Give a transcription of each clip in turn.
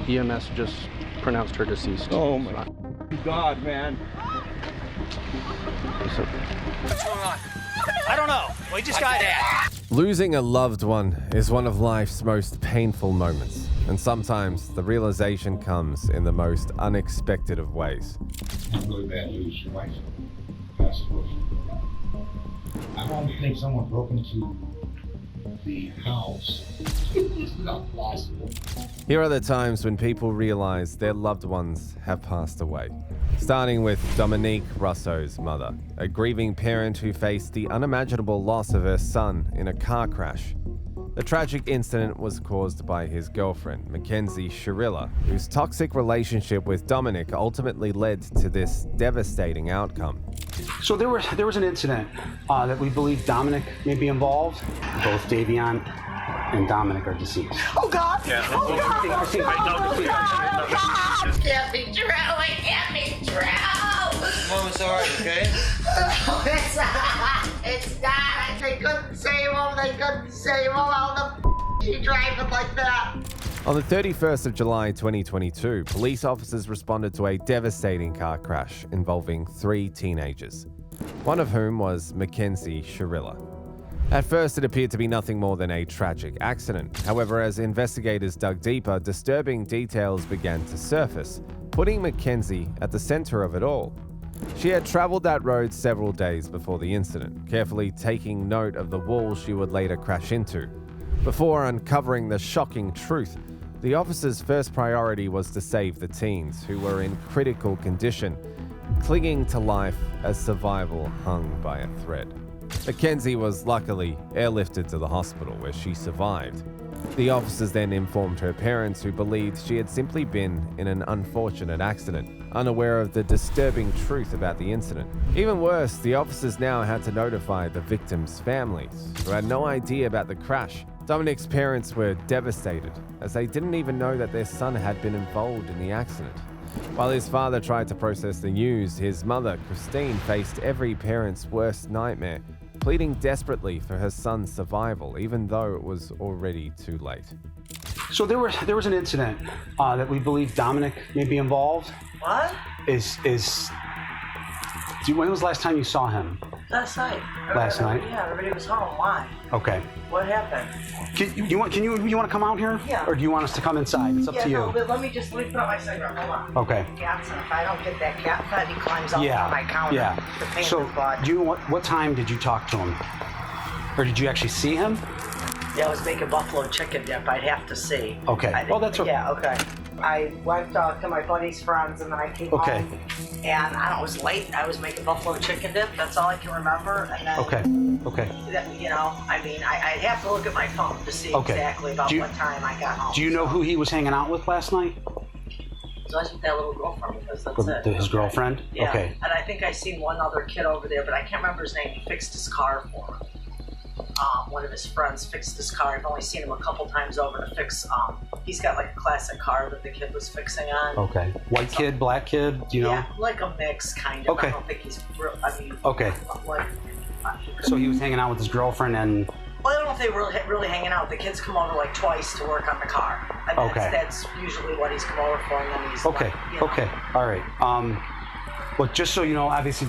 EMS just pronounced her deceased. Oh my God, man. What's going on? I don't know. We just got that. Losing a loved one is one of life's most painful moments, and sometimes the realization comes in the most unexpected of ways. Really bad news. Your wife passed away. I don't think someone broke into the house. It's not possible. Here are the times when people realize their loved ones have passed away. Starting with Dominique Russo's mother, a grieving parent who faced the unimaginable loss of her son in a car crash. The tragic incident was caused by his girlfriend, McKenzie Shirilla, whose toxic relationship with Dominic ultimately led to this devastating outcome. So there was an incident that we believe Dominic may be involved. Both Davion and Dominic are deceased. Oh God! Yeah. Oh God! Oh God! It can't be true! It can't be true! Mom, it's all right, okay? Oh, it's not! It's not! They couldn't save him! They couldn't save him! How the he driving like that? On the 31st of July 2022, police officers responded to a devastating car crash involving 3 teenagers, one of whom was McKenzie Shirilla. At first, it appeared to be nothing more than a tragic accident. However, as investigators dug deeper, disturbing details began to surface, putting McKenzie at the center of it all. She had traveled that road several days before the incident, carefully taking note of the wall she would later crash into. Before uncovering the shocking truth, the officers' first priority was to save the teens, who were in critical condition, clinging to life as survival hung by a thread. McKenzie was luckily airlifted to the hospital, where she survived. The officers then informed her parents, who believed she had simply been in an unfortunate accident, unaware of the disturbing truth about the incident. Even worse, the officers now had to notify the victims' families, who had no idea about the crash. Dominic's parents were devastated, as they didn't even know that their son had been involved in the accident. While his father tried to process the news, his mother, Christine, faced every parent's worst nightmare, pleading desperately for her son's survival, even though it was already too late. So there was an incident that we believe Dominic may be involved. What? When was the last time you saw him? Last night. Last night? Yeah, everybody was home. Why? Okay. What happened? You want to come out here? Yeah. Or do you want us to come inside? It's up to you. No, but let me put out my cigarette. Hold on. Okay. Cats, and if I don't get that cat fed, he climbs up on my counter. Yeah. The pain So, in the butt. what time did you talk to him? Or did you actually see him? Yeah, I was making buffalo chicken dip. I'd have to see. Okay. Well, that's okay. Yeah, okay. I went to my buddy's friends, and then I came Okay. home. And I don't know, it was late. I was making buffalo chicken dip. That's all I can remember. And then, Okay. You know, I mean, I'd have to look at my phone to see exactly about what time I got home. Do you know who he was hanging out with last night? So I was with that little girlfriend because that's it. His girlfriend? Yeah. Okay. And I think I seen one other kid over there, but I can't remember his name. He fixed his car for him. One of his friends fixed his car. I've only seen him a couple times over to fix. He's got like a classic car that the kid was fixing on. Okay. White kid, black kid, do you know? Yeah, like a mix kind of. Okay. I don't think he's real. I mean. Okay. Like. So he was hanging out with his girlfriend and. Well, I don't know if they were really hanging out. The kids come over like twice to work on the car. And that's usually what he's come over for, and then he's Okay. like, you know. Okay. All right. Well, just so you know, obviously,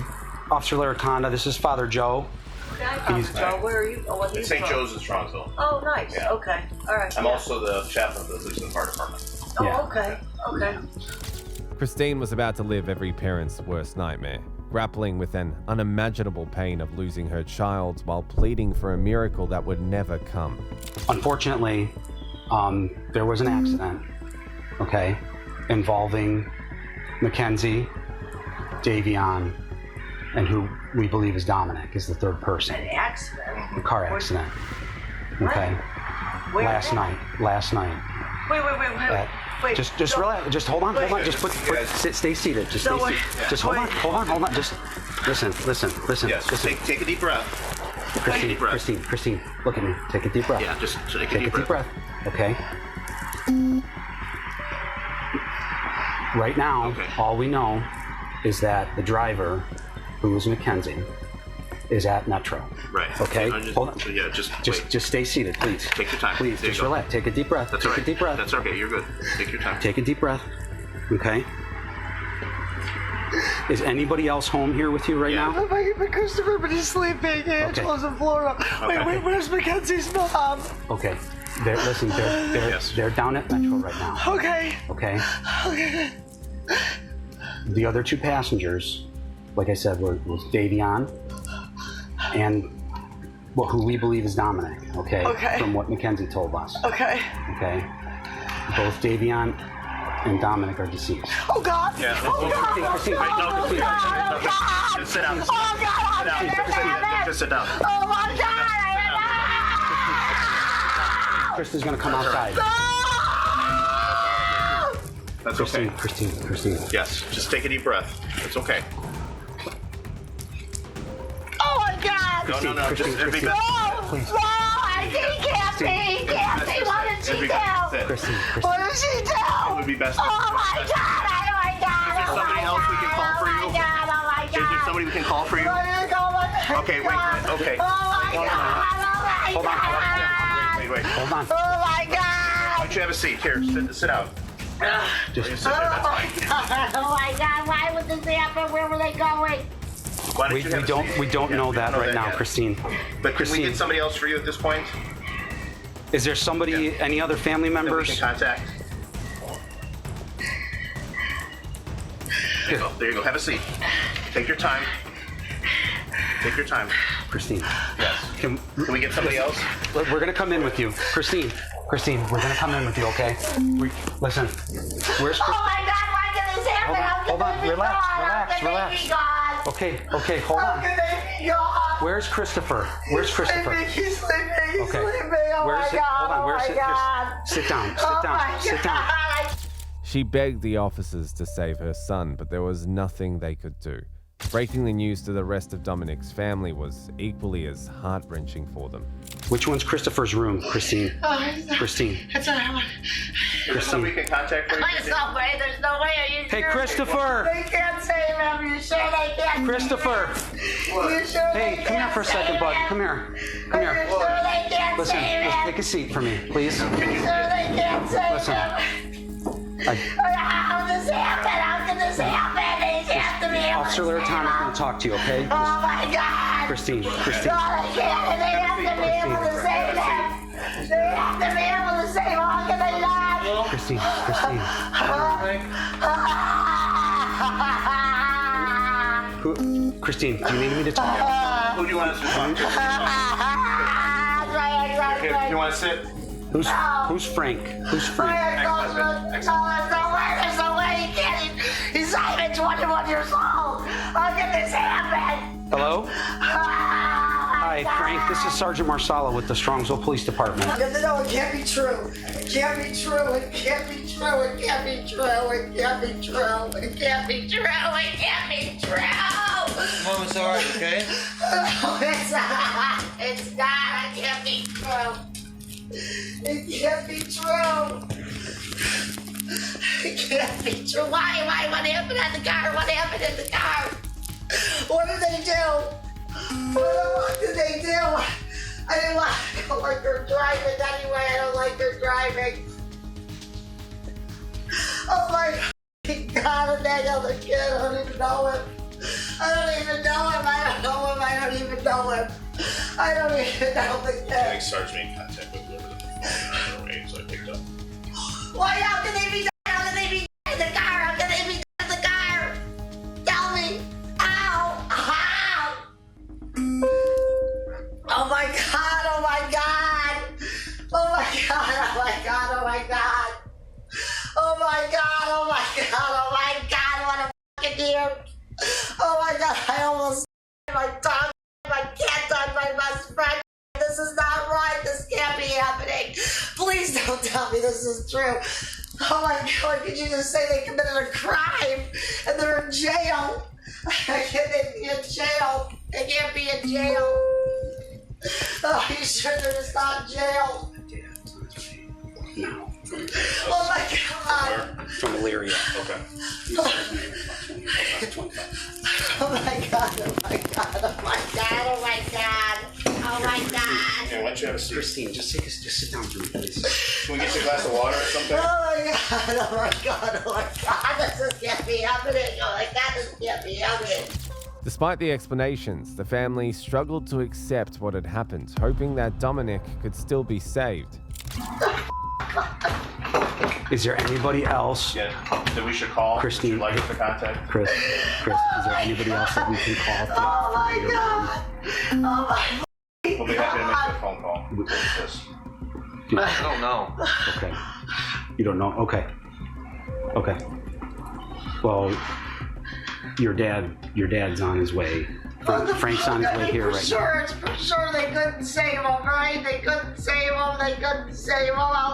Officer Laraconda, this is Father Joe. Okay, Joe, where are you? Oh, what It's St. Joe's in Toronto. Oh, nice. Yeah. Okay. All right. I'm also the chaplain for the police and fire department. Oh, Yeah. okay. Okay. Christine was about to live every parent's worst nightmare, grappling with an unimaginable pain of losing her child while pleading for a miracle that would never come. Unfortunately, there was an accident, involving McKenzie, Davion, and who we believe is Dominic, is the third person. An accident? A car accident. Okay. Where? Last night. Wait. Just relax. Just hold on. Just stay seated. Just stay seated. Just hold on. Just listen. Yes, just take a deep breath. Christine, look at me. Take a deep breath. Yeah, just take a deep breath. Okay. Right now, all we know is that the driver, who was McKenzie, is at Metro. Right. Okay. Just, Hold on. Yeah. Just stay seated, please. Take your time. Please, There you just go. relax. Take a deep breath. That's Take all right. a deep breath. That's okay. You're good. Take your time. Take a deep breath. Okay. Is anybody else home here with you right now? I'm waiting for Christopher, but he's sleeping. Angela's in Florida. Wait, where's Mackenzie's mom? Okay. They're down at Metro right now. Okay. Okay. The other two passengers, like I said, was Davion and who we believe is Dominic. Okay. From what McKenzie told us. Okay. Okay. Both Davion and Dominic are deceased. Oh God! Yeah. Oh God! Christine, Oh God! Oh God! Just sit down. Oh God! Just sit down. Oh my God! Krista's gonna come outside. That's okay. Christine. Yes. Just take a deep breath. It's okay. Oh my God! No. Just it'd be Christine. better. Please. No! I think he can't be! He can't be! What did she do? Christine. What did she do? It would be best. Oh my God! Oh my God! Is there somebody else we can call for you? Oh my God! Oh my God! Is there somebody we can call for you? Okay, wait. Okay. Oh my God! Oh my God! Wait. Hold on. Oh my God! Why don't you have a seat? Here, sit down. Just You sit there, that's fine. Oh my God! Why would this happen? Where were they going? Why don't we you have a don't seat? we don't Yeah, know we that don't know right now, yet. Christine. But can we get somebody else for you at this point? Is there somebody, any other family That we members? can contact? There you go. Have a seat. Take your time. Christine. Yes. Can we get somebody else? We're gonna come in with you, Christine, we're gonna come in with you, okay? Listen. Where's Oh Christine? my God! Why did this happen? Hold on. Relax. Okay, hold How on. can they be gone? Where's Christopher? He's sleeping. Okay. Oh Where's my it? God! Hold on. Oh Where's my it? God! Just sit down. Oh my Sit down. God. She begged the officers to save her son, but there was nothing they could do. Breaking the news to the rest of Dominic's family was equally as heart-wrenching for them. Which one's Christopher's room, Christine? Christine. It's all right. Is there somebody we can contact for you? There's no way. Are you Hey, sure? Christopher! They can't save him. You sure they can't? Christopher! You sure Hey, they come here can't for a second, save bud. him? Come here. Are you sure they can't Listen, save just him? take a seat for me, please. You sure they can't save Listen. him? How does this happen? How can this happen? They have to be able Officer to save Laratonic him. going to talk to you, okay? Oh my God! Christine. No, they can't. They have to be able to save him. They have to be able to save him. How can they not? Christine. Christine, do you need me to talk? Who do you want us to talk to? Here, you want to sit? Who's Frank? Who's Frank? There's no way he can't. He's not even 21 years old. How can this happen? Hello? Hi, Frank. This is Sergeant Marsala with the Strongsville Police Department. No, it can't be true. It can't be true. It can't be true. It can't be true. It can't be true. It can't be true. It can't be true. Mom, it's alright, okay? No, it's not. It's not. It can't be true. It can't be true. It can't be true. Why? What happened in the car? What happened in the car? What did they do? What did they do? I don't like her driving anyway. I don't like her driving. Oh my God, and that other kid, I don't even know him. I don't even know him. I don't know him. I don't even know him. I don't even know the kid. Sergeant made contact with whoever the phone rang, so I picked up. Why? How can they be? How can they be in the car? How can they be in the car? Tell me. How? Oh my God! Oh my God! Oh my God! Oh my God! Oh my God! Oh my God! Oh my God! Oh my God! What a fucking deer! Oh my God! I almost my tongue, my cat done my best friend. This is not right. This can't be happening. Please don't tell me this is true. Oh my God! Could you just say they committed a crime and they're in jail? Can they be in jail? They can't be in jail. Oh, you sure they're just not in jail? No. Oh my God! From Elyria. Okay. Oh my God! Oh my God! Oh my God! Oh my God! Oh my you have a seat. Christine, just sit down for me, please. Can we get you a glass of water or something? Oh my God, oh my God, this can't be happening. Oh my God, this can't be happening. Despite the explanations, the family struggled to accept what had happened, hoping that Dominic could still be saved. Is there anybody else? Yeah, that we should call? Christine. Would you like us to contact? Chris, is there anybody else that we can call? Oh my God. Oh my We'll be happy to make a phone call. What's this? I don't know. Okay. You don't know? Okay. Okay. Well, your dad's on his way. Frank's on his way here right now. For sure they couldn't save him, right? They couldn't save him. How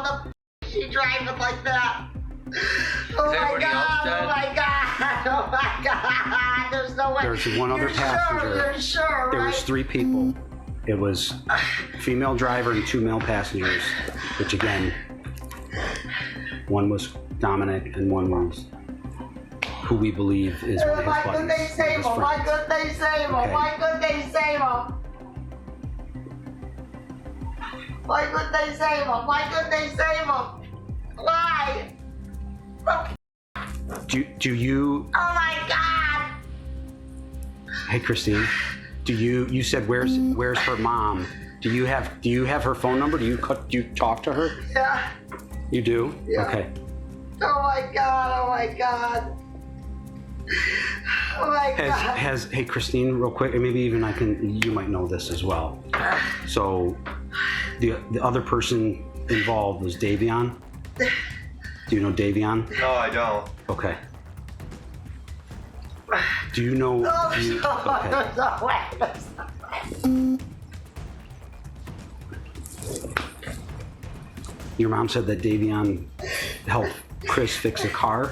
the is she driving like that? Oh my God, oh my God, oh my God. There's no way. There's one other passenger. You're sure, right? There was 3 people. It was a female driver and 2 male passengers, which again, one was Dominic and one was who we believe is one of his buddies. Why couldn't they save him? Why couldn't they save him? Okay. Why couldn't they save him? Why couldn't they save him? Why couldn't they save him? Why? Do you? Oh my God! Hey, Christine. You said where's her mom? Do you have her phone number? Do you talk to her? Yeah. You do? Yeah. Okay. Oh my God! Oh my God! Oh my God! Hey, Christine, real quick, and maybe even you might know this as well. So, the other person involved was Davion. Do you know Davion? No, I don't. Okay. Do you know? Oh, Okay. Your mom said that Davion helped Chris fix a car.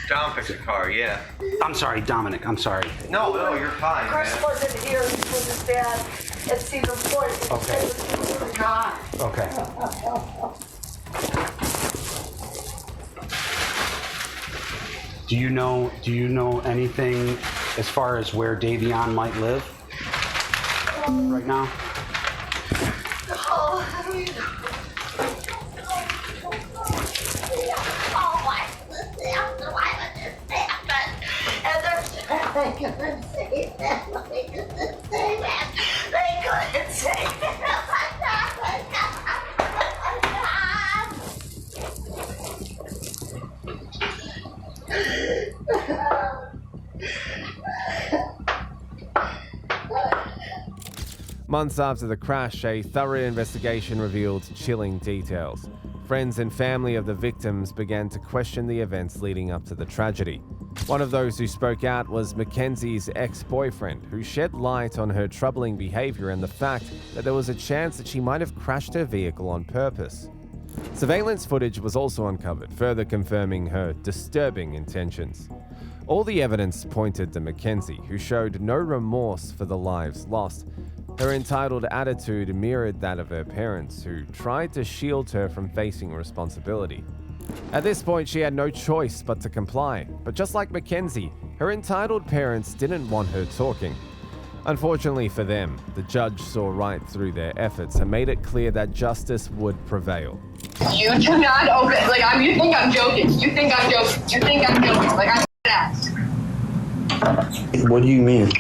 Dom fixed a car, yeah. I'm sorry, Dominic. I'm sorry. No, you're fine, Chris man. wasn't here. He was his dad at Cedar Point. Okay. Okay. Do you know anything as far as where Davion might live right now? Oh, why would this happen? And they're they couldn't save him. They couldn't save him. They couldn't save him. Months after the crash, a thorough investigation revealed chilling details. Friends and family of the victims began to question the events leading up to the tragedy. One of those who spoke out was Mackenzie's ex-boyfriend, who shed light on her troubling behavior and the fact that there was a chance that she might have crashed her vehicle on purpose. Surveillance footage was also uncovered, further confirming her disturbing intentions. All the evidence pointed to Mackenzie, who showed no remorse for the lives lost. Her entitled attitude mirrored that of her parents, who tried to shield her from facing responsibility. At this point, she had no choice but to comply. But just like Mackenzie, her entitled parents didn't want her talking. Unfortunately for them, the judge saw right through their efforts and made it clear that justice would prevail. You do not open, you think I'm joking. You think I'm joking. I'm ass. What do you mean?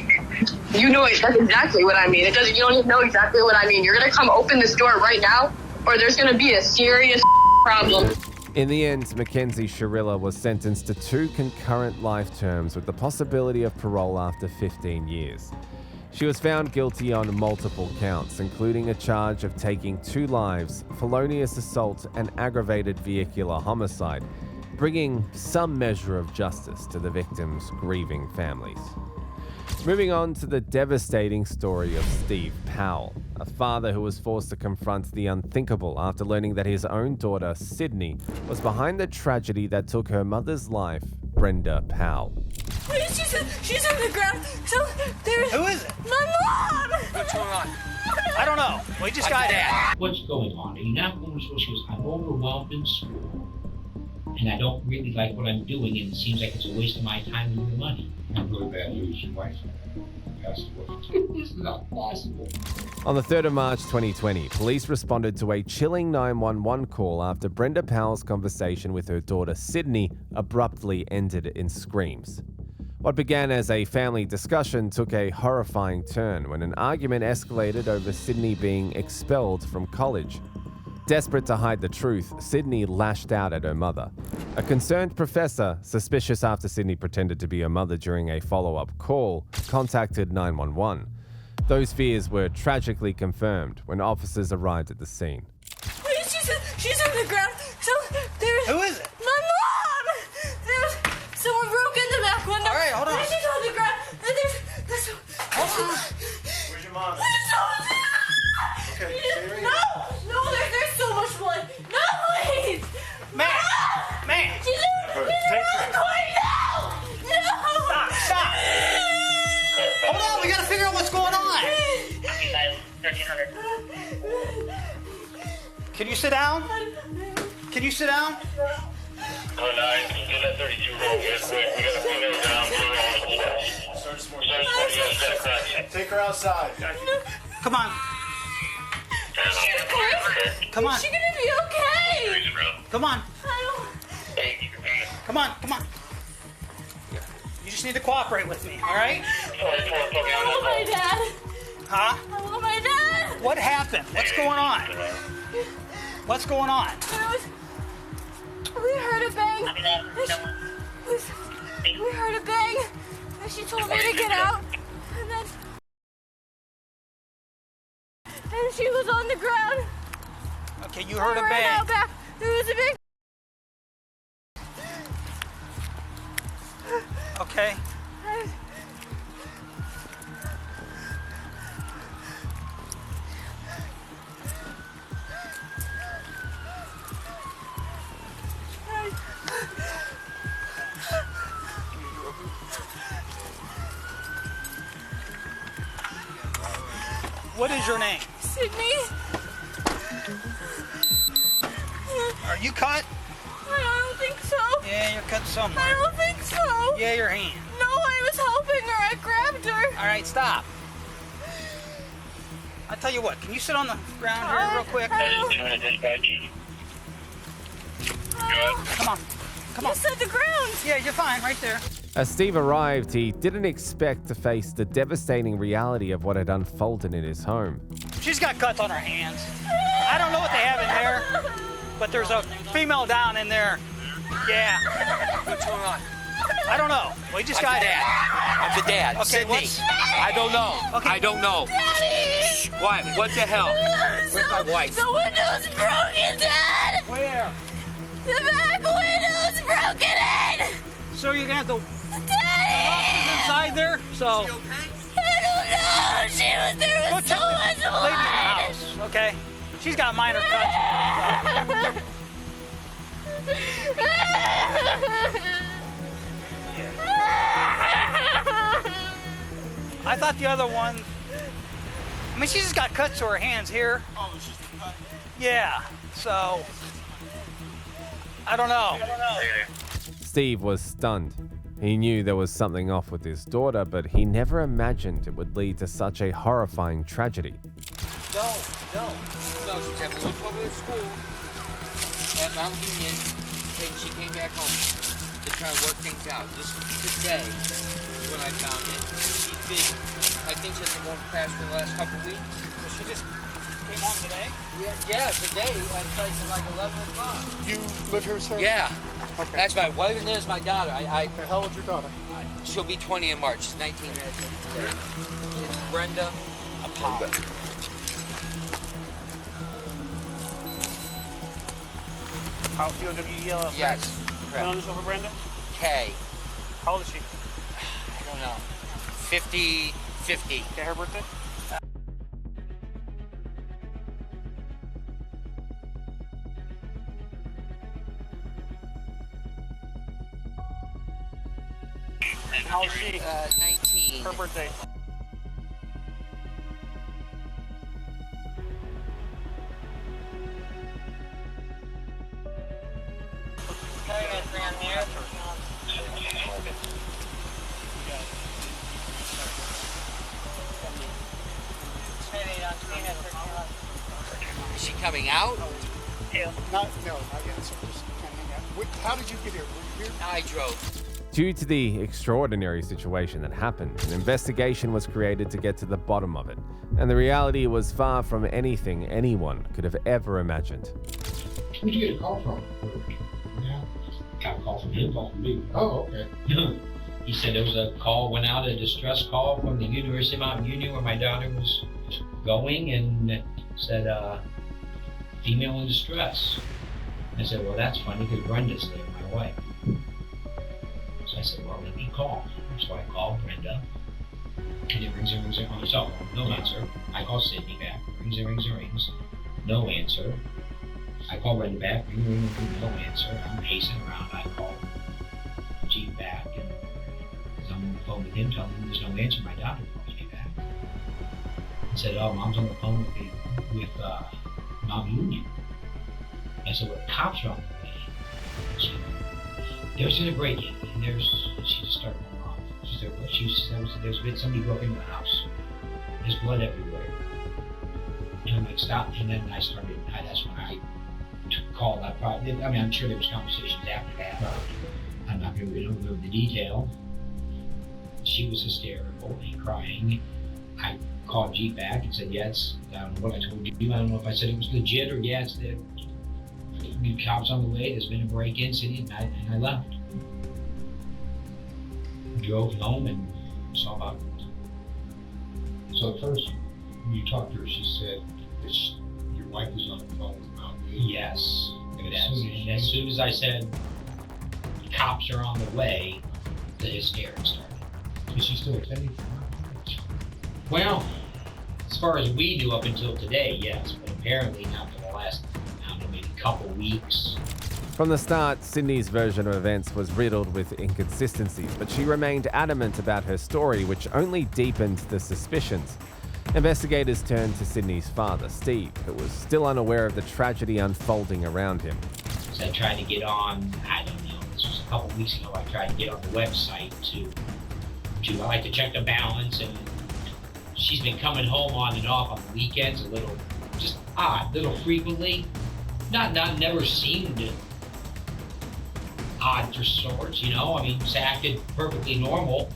You know it. That's exactly what I mean. You don't even know exactly what I mean. You're gonna come open this door right now, or there's gonna be a serious problem. In the end, McKenzie Shirilla was sentenced to 2 concurrent life terms with the possibility of parole after 15 years. She was found guilty on multiple counts, including a charge of taking 2 lives, felonious assault, and aggravated vehicular homicide, bringing some measure of justice to the victims' grieving families. Moving on to the devastating story of Steve Powell, a father who was forced to confront the unthinkable after learning that his own daughter, Sydney, was behind the tragedy that took her mother's life, Brenda Powell. She's on the ground. So there's... Who is it? My mom! What's going on? I don't know. We just got Dad. What's going on? Are you not going to school? She was, I'm overwhelmed in school. and I don't really like what I'm doing, and it seems like it's a waste of my time and your money. I have really bad news. Your wife passed away. This is not possible. On the 3rd of March 2020, police responded to a chilling 911 call after Brenda Powell's conversation with her daughter Sydney abruptly ended in screams. What began as a family discussion took a horrifying turn when an argument escalated over Sydney being expelled from college. Desperate to hide the truth, Sydney lashed out at her mother. A concerned professor, suspicious after Sydney pretended to be her mother during a follow-up call, contacted 911. Those fears were tragically confirmed when officers arrived at the scene. She's on the ground. So there's. Who is it? My mom. There's someone broke in the back window. All right, hold on. And she's on the ground. And there's Hold on. Where's your mom? Okay, stay right here. No, there's so much blood. No, please. Man. She's in the coin now. No. Stop. Hold on, we gotta figure out what's going on. 1300. Can you sit down? Can you sit down? Oh, nice. Get that 32 roll real quick. We got a female down. Take her outside. Come on. Come on. Is she gonna be okay? Come on. I Come on. You just need to cooperate with me, all right? want my dad. Huh? I want my dad. What happened? What's going on? What's going on? We heard a bang. We heard a bang. And she told me to get out. And she was on the ground. Okay, you heard a I ran bang. out back. There was a big. Okay. What is your name? Sydney. Are you cut? I don't think so. Yeah, you're cut somewhere. I don't think so. Yeah, your hand. No, I was helping her. I grabbed her. All right, stop. I tell you what, can you sit on the ground here real quick? Come on. You said the ground. Yeah, you're fine right there. As Steve arrived, he didn't expect to face the devastating reality of what had unfolded in his home. She's got cuts on her hands. I don't know what they have in there, but there's a female down in there. Yeah. What's going on? I don't know. We just got dad. I'm the dad. Okay, Sydney. what's... I don't know. Okay. I don't know. Daddy. Shh, quiet. What the hell? Where's my wife? The window's broken, Dad. Where? The back window's broken in. So you're gonna have to... Daddy. inside there, so... I don't know. She was there with so much Lady in the blood. house, okay? She's got minor cuts. I thought the other one... I mean, she's just got cuts to her hands here. Oh, it's just a cut. Yeah, so... I don't know. Steve was stunned. He knew there was something off with his daughter, but he never imagined it would lead to such a horrifying tragedy. No. She's having a little trouble at school at Mount Union, and she came back home to try and work things out. This today when I found it. She's been, I think she's been going past for the last couple of weeks. So she just came home today? Yeah, today at like 11 o'clock. You live here, sir? Yeah. Okay. That's my wife and there's my daughter. How old's your daughter? She'll be 20 in March. She's 19 today. It's Brenda Powell. How POWEL? Yes. Correct. This over Brenda? K. How old is she? I don't know. 50. Okay, her birthday? How old is she? 19. Her birthday. coming out. Not yet. So just kind of hang out. How did you get here? Were you here? I drove. Due to the extraordinary situation that happened, an investigation was created to get to the bottom of it, and the reality was far from anything anyone could have ever imagined. Who'd you get a call from? Yeah. Got a call from him, call from me. Oh, okay. He said there was a call, went out, a distress call from the University of Mount Union where my daughter was going, and said, female in distress. I said, well, that's funny because Brenda's there, my wife. So I said, well, let me call. So I called Brenda, and it rings on the cell phone, no answer. I call Sydney back, rings, no answer. I call Brenda back, ring, no answer. I'm pacing around. I call G back, and because I'm on the phone with him, telling him there's no answer, my daughter calls me back. I said, oh, Mom's on the phone with Mount Union. I said, well, the cops are on the way. So there's a break-in, and she just started going off. There's been somebody broke into the house. There's blood everywhere. And I'm like, stop. And then that's when I called. I'm sure there was conversations after that. I'm not going to go into the detail. She was hysterical and crying. I called G back and said, yeah, it's, I don't know what I told you. I don't know if I said it was legit or yeah, it's the cops on the way. There's been a break-in, City, and I left. Drove home and saw about it. So at first, when you talked to her, she said that your wife was on the phone with Mount Union. Yes. And as soon as I said, cops are on the way, the hysteria started. Is she still attending? Well, as far as we knew up until today, yes, but apparently not for the last, I don't know, maybe couple weeks. From the start, Sydney's version of events was riddled with inconsistencies, but she remained adamant about her story, which only deepened the suspicions. Investigators turned to Sydney's father, Steve, who was still unaware of the tragedy unfolding around him. So I tried to get on, I don't know, this was a couple weeks ago, I tried to get on the website to I like to check the balance, and she's been coming home on and off on the weekends a little, just odd, little frequently. Never seemed odd for sorts, you know. I mean, it's acted perfectly normal.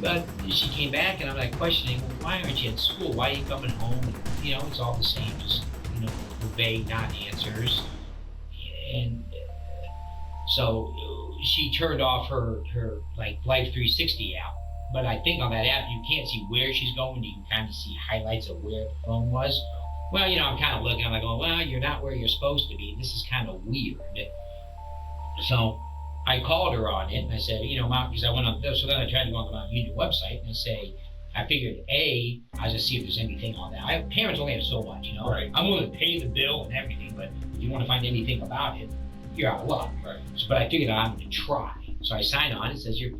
But she came back and I'm like questioning, well, why aren't you at school? Why are you coming home? You know, it's all the same, just, you know, vague non-answers. And so she turned off her like Life 360 app. But I think on that app, you can't see where she's going. You can kind of see highlights of where the phone was. Well, you know, I'm kind of looking, I'm like, going, well, you're not where you're supposed to be. This is kind of weird. So I called her on it and I said, you know, Mount, because I went on, so then I tried to go on the Mount Union website and say, I figured, I was just see if there's anything on that. Parents only have so much, you know. Right. I'm willing to pay the bill and everything, but if you want to find anything about it, you're out of luck. Right. So, but I figured I'm going to try. So I sign on, it says your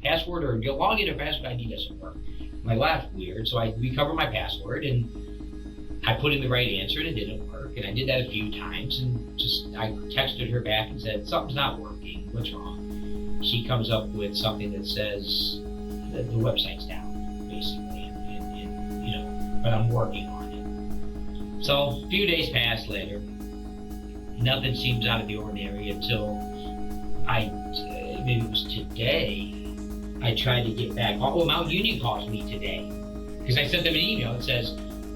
password or your login or password ID doesn't work. I'm like, well, that's weird. So I recovered my password and I put in the right answer and it didn't work. And I did that a few times and I texted her back and said, something's not working, what's wrong? She comes up with something that says that the website's down, basically, and you know, but I'm working on it. So a few days passed later, nothing seems out of the ordinary until maybe it was today, I tried to get back. Well, Mount Union calls me today because I sent them an email that says,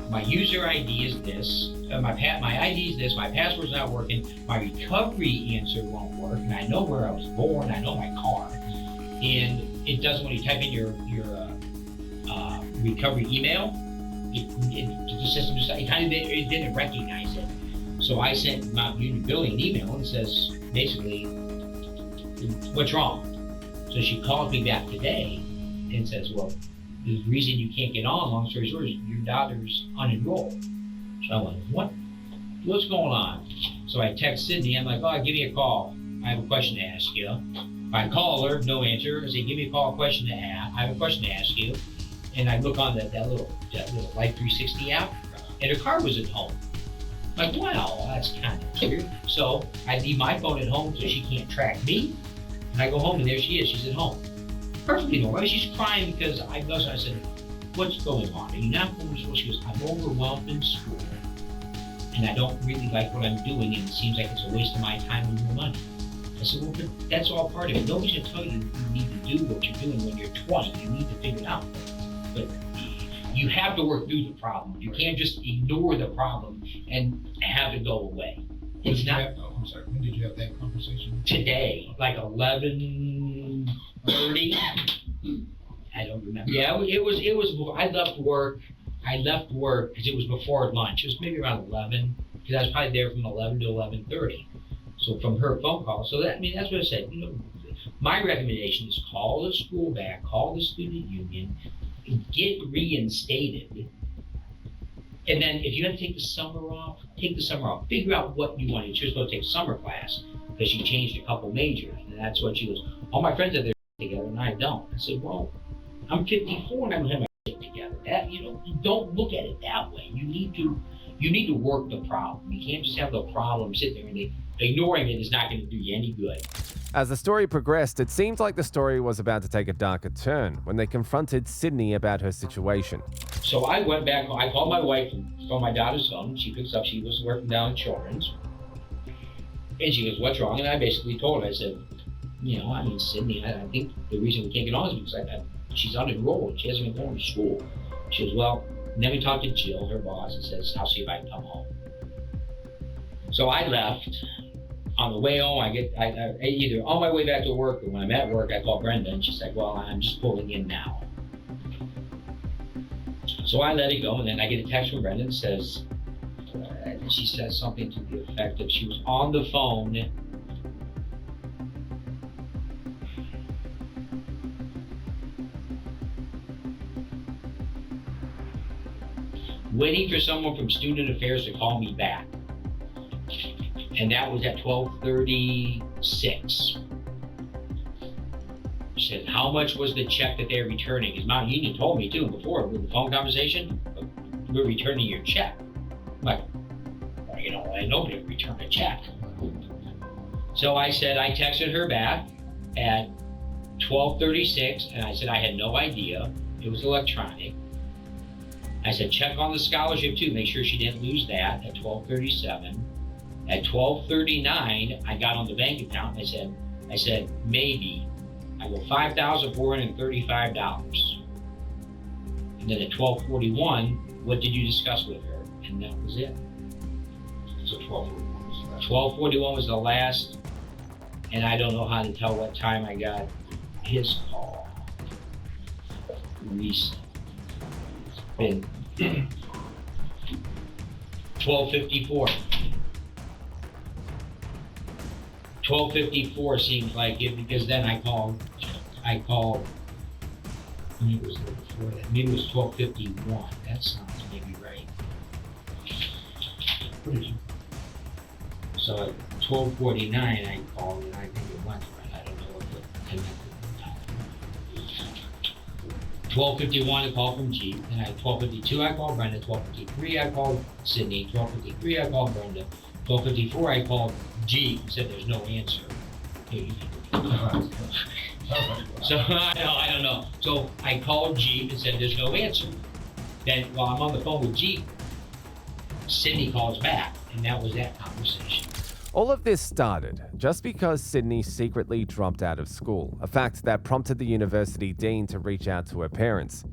my user ID is this, my ID is this, my password's not working, my recovery answer won't work, and I know where I was born, I know my car, and it doesn't, when you type in your recovery email, the system just, it didn't recognize it. So I sent Mount Union Billing an email and says, basically, what's wrong? So she called me back today and says, well, the reason you can't get on, long story short, is your daughter's unenrolled. So I went, what's going on? So I text Sydney, I'm like, oh, give me a call. I have a question to ask you. I call her, no answer. I say, give me a call, I have a question to ask you. And I look on that little Life 360 app, and her car was at home. I'm like, wow, that's kind of weird. So I leave my phone at home so she can't track me. And I go home and there she is, she's at home. Perfectly normal. She's crying because I said, what's going on? Are you not going to school? She goes, I'm overwhelmed in school. and I don't really like what I'm doing, and it seems like it's a waste of my time and your money. I said, well, but that's all part of it. Nobody's gonna tell you you need to do what you're doing when you're 20. You need to figure it out. But you have to work through the problem. You can't just ignore the problem and have it go away. It's not. I'm sorry. When did you have that conversation? Today, like 11:30. I don't remember. Yeah, it was. I left work because it was before lunch. It was maybe around 11 because I was probably there from 11 to 11:30. So from her phone call. So that's what I said. My recommendation is call the school back, call the student union, get reinstated. And then if you have to take the summer off, take the summer off. Figure out what you want. She was going to take summer class because she changed a couple majors. And that's what she goes, all my friends have their together and I don't. I said, well, I'm 54 and I don't have my shit together. That, don't look at it that way. You need to work the problem. You can't just have the problem sit there and ignoring it is not going to do you any good. As the story progressed, it seemed like the story was about to take a darker turn when they confronted Sydney about her situation. So I went back, I called my wife from my daughter's phone. She picks up, she was working down at Children's. And she goes, what's wrong? And I basically told her, I said, Sydney, I think the reason we can't get on is because she's unenrolled. She hasn't been going to school. She goes, well, and then we talked to Jill, her boss, and says, I'll see if I can come home. So I left. On the way home, I either on my way back to work or when I'm at work, I call Brenda and she's like, well, I'm just pulling in now. So I let it go, and then I get a text from Brenda that says, she says something to the effect of she was on the phone waiting for someone from Student Affairs to call me back. And that was at 12:36. She said, how much was the check that they're returning? Because Mount Union told me too before with the phone conversation, we're returning your check. I'm like, well, nobody would return a check. So I said, I texted her back at 12:36 and I said I had no idea. It was electronic. I said, check on the scholarship too, make sure she didn't lose that at 12:37. At 12:39, I got on the bank account and I said, maybe. I go $5,435. And then at 12:41, what did you discuss with her? And that was it. So 12:41 was the last, and I don't know how to tell what time I got his call. Recent. Been 12:54. 12:54 seems like it because then I called, maybe it was before that, maybe it was 12:51. That sounds maybe right. So at 12:49 I called and I think it went right. I don't know what the connected. 12:51 a call from G. Then at 12:52 I called Brenda. 12:53 I called Sydney. 12:53 I called Brenda. 12:54 I called G and said there's no answer. So I don't know. So I called G and said there's no answer. Then while I'm on the phone with G, Sydney calls back, and that was that conversation. All of this started just because Sydney secretly dropped out of school, a fact that prompted the university dean to reach out to her parents.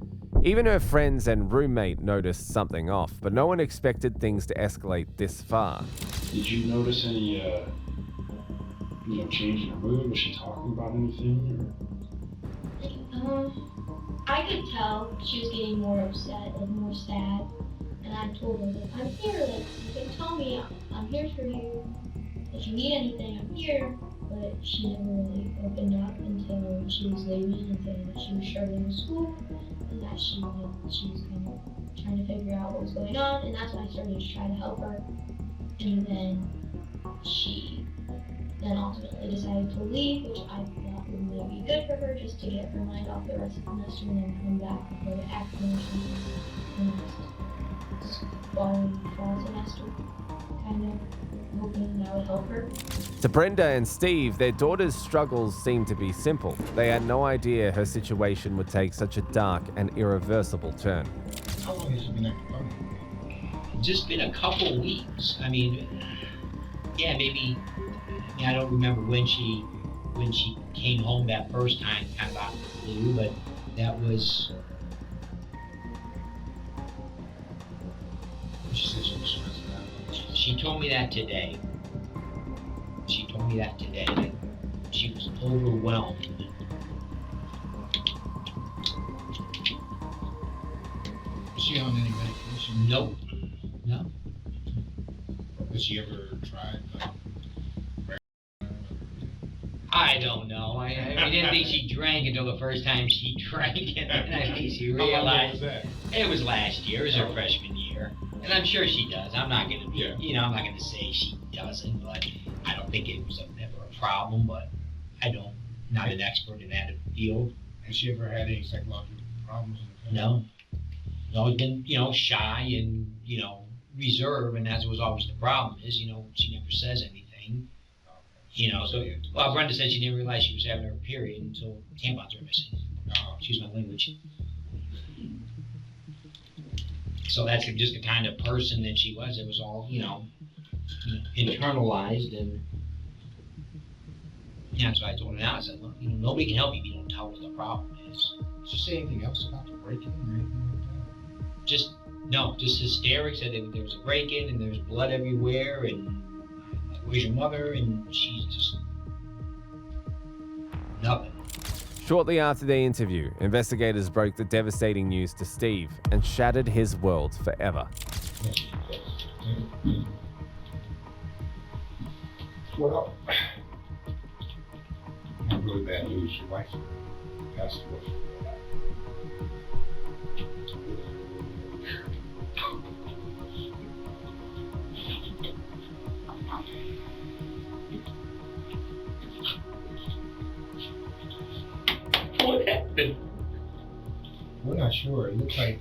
Even her friends and roommate noticed something off, but no one expected things to escalate this far. Did you notice any, change in her mood? Was she talking about anything? I could tell she was getting more upset and more sad. And I told her that I'm here, you can tell me, I'm here for you. If you need anything, I'm here. But she never really opened up until she was leaving and saying that she was struggling with school and that she was kind of trying to figure out what was going on, and that's when I started to try to help her. And then she ultimately decided to leave, which I thought would maybe be good for her just to get her mind off the rest of the semester and then come back and go to acting or something in the fall semester, kind of hoping that would help her. To Brenda and Steve, their daughter's struggles seemed to be simple. They had no idea her situation would take such a dark and irreversible turn. How long has she been acting funny? just been a couple weeks. I mean, yeah, maybe. I mean, I don't remember when she came home that first time, kind of out of the blue, but that was. She told me that today. That she was overwhelmed. Is she on any medication? Nope. No. Has she ever tried? I don't know. I didn't think she drank until the first time she drank it, and I think she realized. How long was that? It was last year. It was her freshman year, and I'm sure she does. I'm not gonna be, I'm not gonna say she doesn't, but I don't think it was ever a problem. But not an expert in that field. Has she ever had any psychological problems? No. Always been, shy and reserved, and that was always the problem. Is she never says anything. So Brenda said she didn't realize she was having her period until tampons were missing. Excuse my language. So that's just the kind of person that she was. It was all, internalized, and that's why I told her now. I said, look, nobody can help you if you don't tell what the problem is. Did she say anything else about the break-in or anything like that? Just hysterics. Said there was a break-in and there's blood everywhere, and where's your mother? And she's just nothing. Shortly after the interview, investigators broke the devastating news to Steve and shattered his world forever. Well, I have really bad news. Your wife passed away. What happened? We're not sure. It looks like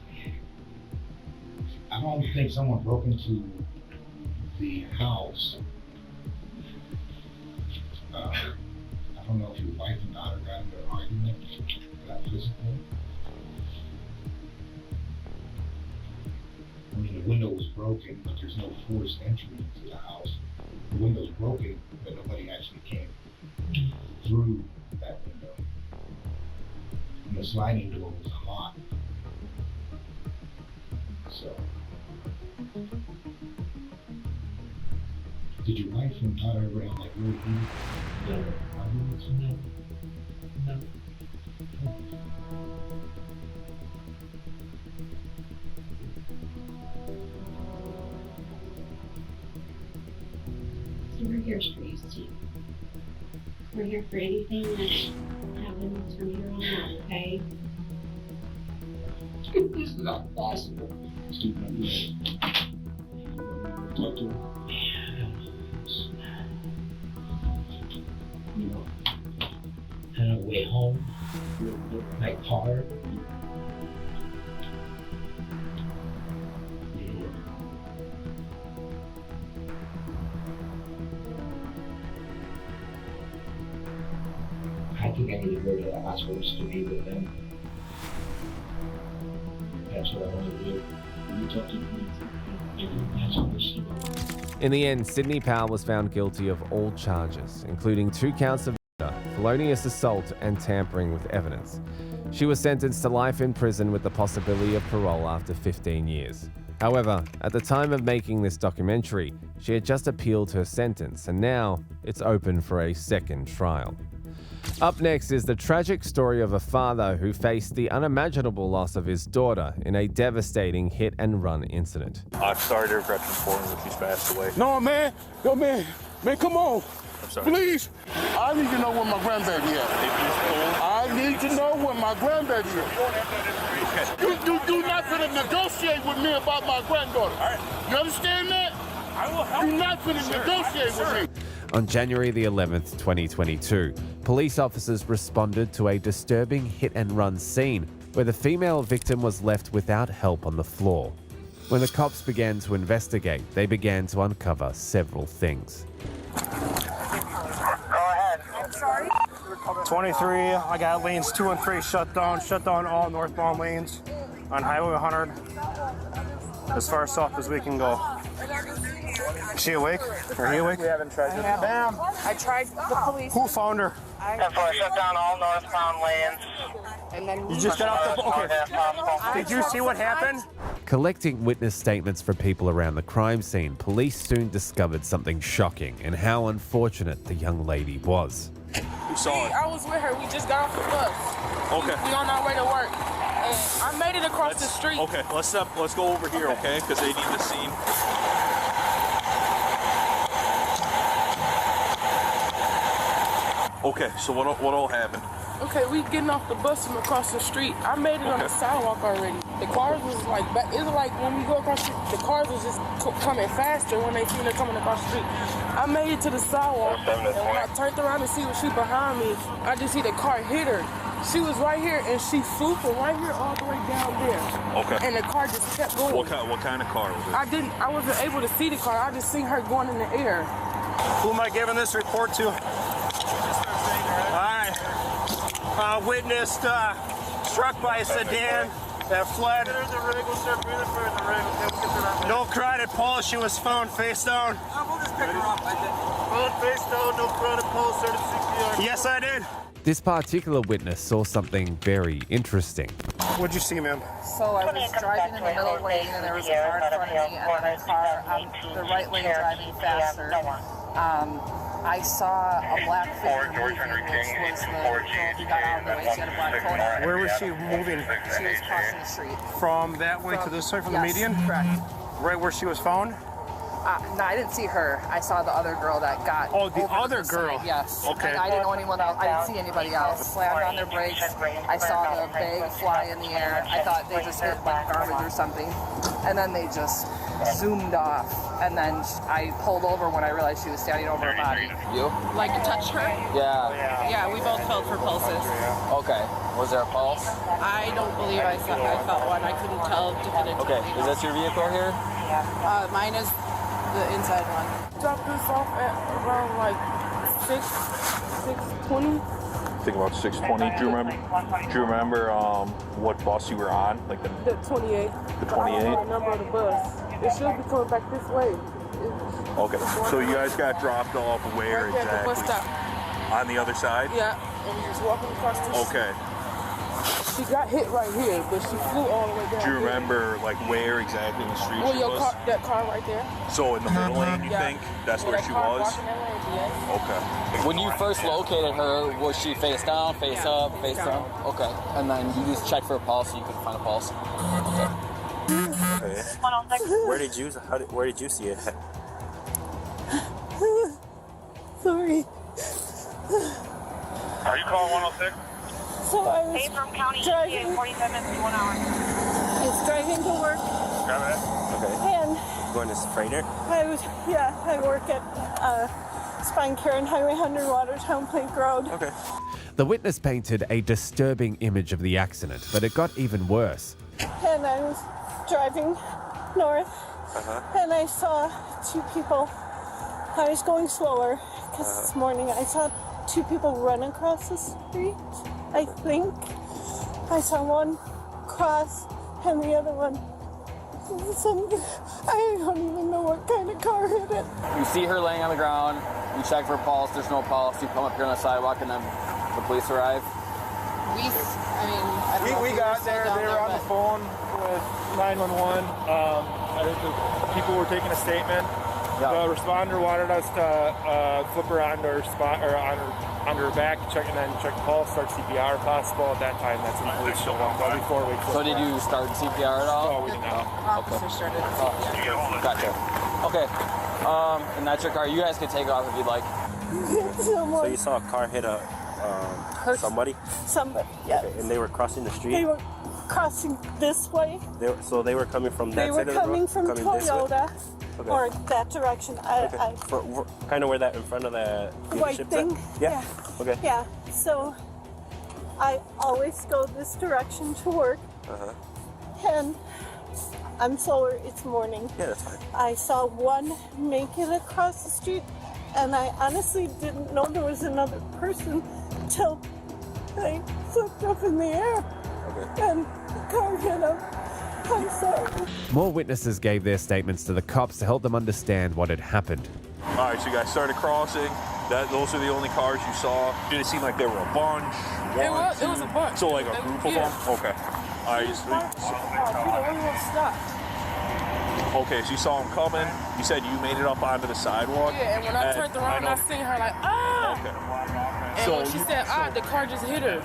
I don't think someone broke into the house. I don't know if your wife and daughter got into an argument, got physical. I mean, the window was broken, but there's no forced entry into the house. The window's broken, but nobody actually came through that window. And the sliding door was unlocked. So, did your wife and daughter ever have like really heated arguments? No. We're here for you, Steve. We're here for anything that happens from here on out, okay? This is not possible. Steve, talk to her. On the way home, my car. I think I need to go to the hospital to be with them. That's what I want to do. You talk to me. That's what she wants. In the end, Sydney Powell was found guilty of all charges, including 2 counts of murder, felonious assault, and tampering with evidence. She was sentenced to life in prison with the possibility of parole after 15 years. However, at the time of making this documentary, she had just appealed her sentence, and now it's open for a second trial. Up next is the tragic story of a father who faced the unimaginable loss of his daughter in a devastating hit-and-run incident. I'm sorry to regret to inform you that she's passed away. No, man. Yo, man, come on. I'm sorry. Please. I need to know where my grandbaby is. I need to know where my grandbaby is. You do not finna negotiate with me about my granddaughter. All right. You understand that? I will help. You're not finna negotiate with me. On January the 11th, 2022, police officers responded to a disturbing hit-and-run scene where the female victim was left without help on the floor. When the cops began to investigate, they began to uncover several things. Go ahead. I'm sorry. 23, I got lanes 2 and 3 shut down all northbound lanes on Highway 100. as far south as we can go. Is she awake? Are he awake? We haven't tried to. Ma'am, I tried the police. Who found her? Shut down all northbound lanes. And then You just got off the... Okay. Did you see what happened? Collecting witness statements from people around the crime scene, police soon discovered something shocking and how unfortunate the young lady was. You saw it. I was with her. We just got off the bus. Okay. We on our way to work. And I made it across the street. Okay, let's go over here, okay? Because they need the scene. Okay, so what all happened? Okay, we getting off the bus from across the street. I made it on the sidewalk already. The cars was like, it was like when we go across the street, the cars was just coming faster when they seen her coming across the street. I made it to the sidewalk, and when I turned around to see what she behind me, I just see the car hit her. She was right here, and she flew from right here all the way down there. Okay. And the car just kept going. What kind of car was it? I wasn't able to see the car. I just seen her going in the air. Who am I giving this report to? Alright. Witnessed struck by a sedan that fled. No carotid pulse. She was found face down. We'll just pick her up, I think. Found face down, no carotid pulse, started CPR. Yes, I did. This particular witness saw something very interesting. What'd you see, ma'am? So I was driving in the middle lane and there was a car in front of me and then a car on the right lane driving faster. I saw a black figure moving, which was the girl who got out of the way. She had a black coat on. Where was she moving? She was crossing the street. From that way to this side, from the median? Correct. Right where she was found? No, I didn't see her. I saw the other girl that got. Oh, the over other the girl. side. Yes. Okay. And I didn't know anyone else. I didn't see anybody else. Slammed on their brakes. I saw the bag fly in the air. I thought they just hit like garbage or something, and then they just zoomed off. And then I pulled over when I realized she was standing over her body. You? Like you touched her? Yeah. Yeah, we both felt for pulses. Okay. Was there a pulse? I don't believe I felt one. I couldn't tell definitively. Okay. Is that your vehicle here? Mine is the inside one. Dropped this off at around like 6:20. I think about 6:20. Do you remember what bus you were on? Like The 28. The 28? I don't know the number of the bus. It should be coming back this way. Okay. So you guys got dropped off where Right there at the bus exactly? stop. On the other side? Yeah, and we just walking across the street. Okay. She got hit right here, but she flew all the way down. Do you here. remember like where exactly in the street Well, she your was? car, that car right there. So in the middle lane, you Yeah. think? That's Yeah, where that she car was? walking that lane, yes. Okay. When you first located her, was she face down, face up, face down? Okay. And then you just checked for a pulse and you couldn't find a pulse? Okay. Where did you see it? Sorry. Are you calling 106? So I was driving. 47 minutes to 1 hour. I was driving to work, Okay. and Going to Freighter? I work at Spine Care and Highway 100 Watertown Plank Road. Okay. The witness painted a disturbing image of the accident, but it got even worse. And I was driving north, and I saw two people. I was going slower because this morning I saw two people run across the street. I think I saw one cross and the other one. I don't even know what kind of car hit it. You see her laying on the ground, you check for a pulse, there's no pulse, you come up here on the sidewalk and then the police arrive? We got there, they were on the phone with 911. I think the people were taking a statement. The responder wanted us to flip her onto her spot or on her back, check and then check the pulse, start CPR if possible. At that time, that's when the police showed up. But before we. So did you start CPR at all? No, we did not. Officer started CPR. Gotcha. Okay. And that's your car. You guys can take off if you'd like. So you saw a car hit somebody? Somebody, yeah. Okay. And they were crossing the street? They were crossing this way. So they were coming from that side of the road? They were coming from Toyota. Okay. Or that direction. Kind of where that in front of the White dealership's thing. at? Yeah. Okay. Yeah. So I always go this direction to work. And I'm slower. It's morning. Yeah, that's fine. I saw one make it across the street, and I honestly didn't know there was another person till they flipped up in the air. Okay. And the car hit him. I'm sorry. More witnesses gave their statements to the cops to help them understand what had happened. All right, so you guys started crossing. Those are the only cars you saw. Did it seem like there were a bunch? It was a bunch. So like a group of them? Okay. All right. Okay, so you saw them coming. You said you made it up onto the sidewalk. Yeah, and when I turned around, I seen her like, ah! Okay. And when she said, the car just hit her.